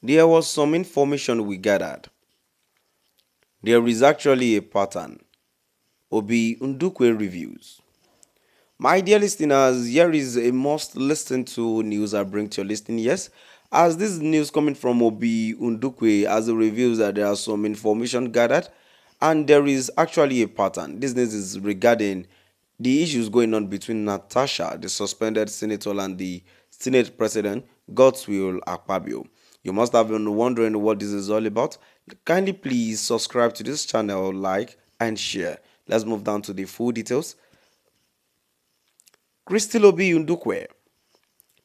There was some information we gathered. There is actually a pattern. Obi Ndukwe reviews. My dear listeners, here is a must listen to news I bring to your listening. Yes, as this news coming from Obi Ndukwe, as it reveals that there are some information gathered, and there is actually a pattern. This news is regarding the issues going on between Natasha, the suspended senator, and the Senate President Godswill Akpabio. You must have been wondering what this is all about. Kindly please subscribe to this channel, like and share. Let's move down to the full details. Obi Ndukwe,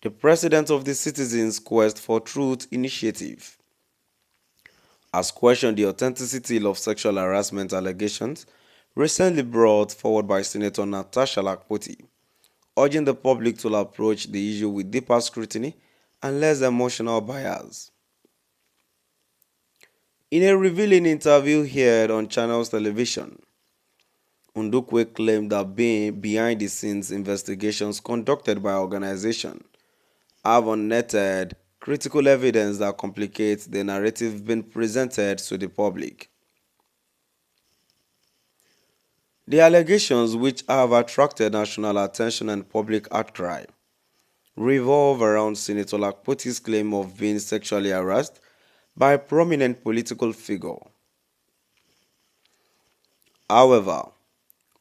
the president of the Citizens Quest for Truth initiative, has questioned the authenticity of sexual harassment allegations recently brought forward by Senator Natasha Lakpoti, urging the public to approach the issue with deeper scrutiny and less emotional bias. In a revealing interview heard on Channels Television, Ndukwe claimed that behind-the-scenes investigations conducted by organization have unearthed critical evidence that complicates the narrative being presented to the public. The allegations, which have attracted national attention and public outcry, revolve around Senator Lakpoti's claim of being sexually harassed by a prominent political figure. However,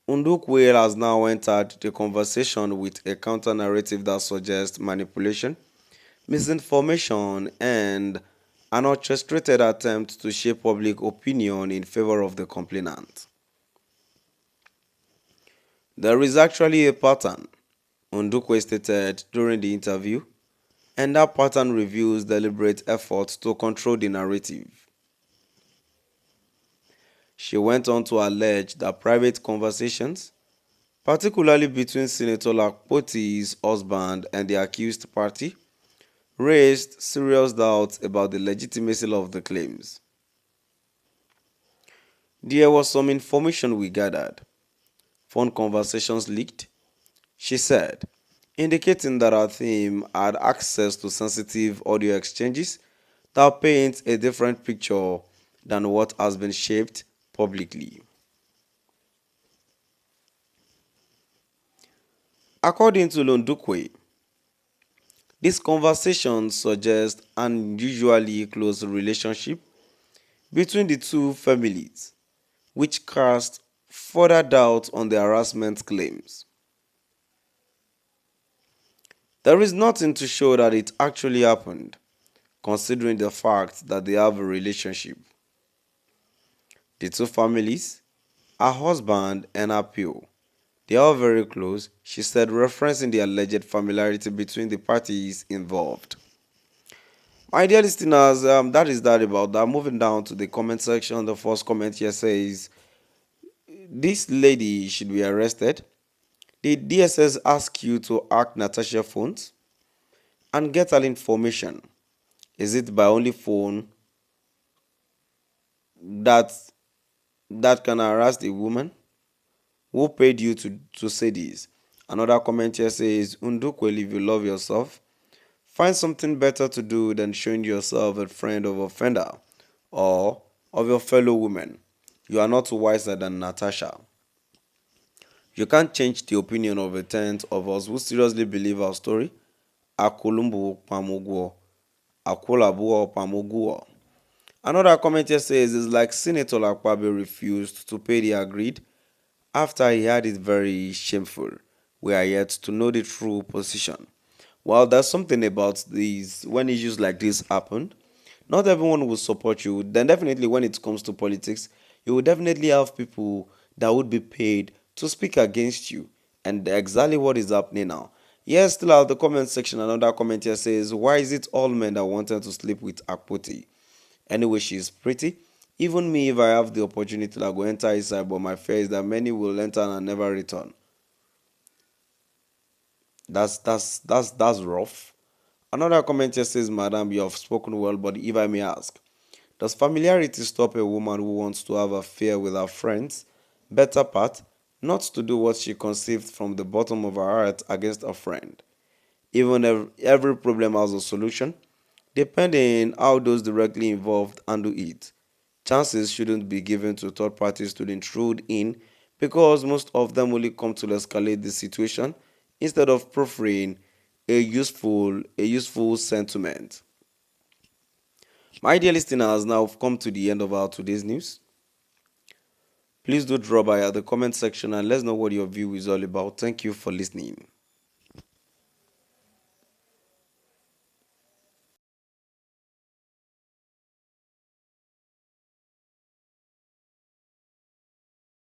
Ndukwe has now entered the conversation with a counter-narrative that suggests manipulation, misinformation, and an orchestrated attempt to shape public opinion in favor of the complainant. There is actually a pattern, Ndukwe stated during the interview, and that pattern reveals deliberate efforts to control the narrative. She went on to allege that private conversations, particularly between Senator Lakpoti's husband and the accused party, raised serious doubts about the legitimacy of the claims. There was some information we gathered. Phone conversations leaked, she said, indicating that our team had access to sensitive audio exchanges that paint a different picture than what has been shaped publicly. According to Ndukwe, this conversation suggests an unusually close relationship between the two families, which cast further doubt on the harassment claims. There is nothing to show that it actually happened, considering the fact that they have a relationship. The two families, her husband and her PO, they are very close, she said, referencing the alleged familiarity between the parties involved. My dear listeners, that is that about that. Moving down to the comment section, the first comment here says, this lady should be arrested. Did DSS ask you to hack Natasha's phones and get her information? Is it by only phone that can harass the woman? Who paid you to say this? Another comment here says, Ndukwe, if you love yourself, find something better to do than showing yourself a friend of offender or of your fellow women. You are not wiser than Natasha. You can't change the opinion of a tenth of us who seriously believe our story. Akulumbu pamuguo. Akulabuo pamuguo. Another comment here says, it's like Senator Akpabio refused to pay the agreed after he had it very shameful. We are yet to know the true position. Well, there's something about these, when issues like this happen, not everyone will support you. Then definitely when it comes to politics, you will definitely have people that would be paid to speak against you. And exactly what is happening now. Yes, still out the comment section, another comment here says, why is it all men that wanted to sleep with Akpoti? Anyway, she's pretty. Even me, if I have the opportunity to go enter inside, but my fear is that many will enter and never return. That's rough. Another comment here says, Madam, you have spoken well, but if I may ask, does familiarity stop a woman who wants to have an affair with her friends? Better part, not to do what she conceived from the bottom of her heart against a friend. Even if every problem has a solution, Depending how those directly involved handle it, chances shouldn't be given to third parties to intrude in because most of them only come to escalate the situation instead of proffering a useful sentiment. My dear listeners, now we've come to the end of our today's news. Please do drop by at the comment section and let us know what your view is all about. Thank you for listening.